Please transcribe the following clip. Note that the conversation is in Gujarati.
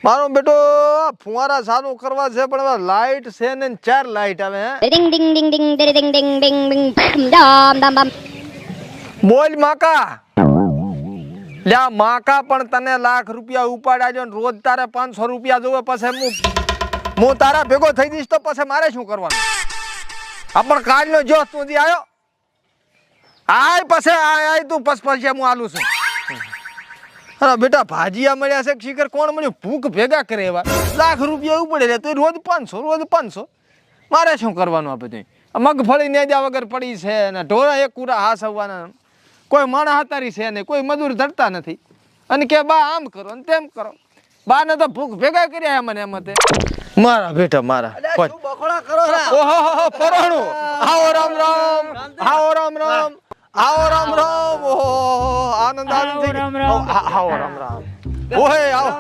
મારો બેટો ફુવારા ચાલુ કરવા છે પણ હવે લાઈટ છે ને 4 લાઈટ આવે હે Ding ding ding ding ding ding ding ding ding dam dam dam. બોલ માકા લ્યા માકા પણ તને લાખ રૂપિયા ઉપાડ્યા જો ને રોજ તારે 500 રૂપિયા જોવે પછી હું તારા ભેગો થઈ જઈશ તો પછી મારે શું કરવાનું આ પણ કાલનો જો તું જી આવ્યો આય પછી આય તું પછી હું આલું છું અરે બેટા ભાજીયા મળ્યા છે શીખર કોણ મળ્યું ભૂખ ભેગા કરે એવા લાખ રૂપિયા ઉપડે લે તો રોજ 500 મારે શું કરવાનું આ બધું મગફળી નેજા વગર પડી છે ને ઢોરા એક કુરા હાસ આવવાના કોઈ માણા હાતારી છે નહીં કોઈ મજૂર ધરતા નથી અને કે બા આમ કરો ને તેમ કરો બા ને તો ભૂખ ભેગા કર્યા મને એમાં તે મારા બેટા મારા ઓહો પરોણું આવો રામ રામ આવો રામ રામ આવો રામ રામ ઓહો આનંદ આનંદ આવો રામ રામ ઓહે આવો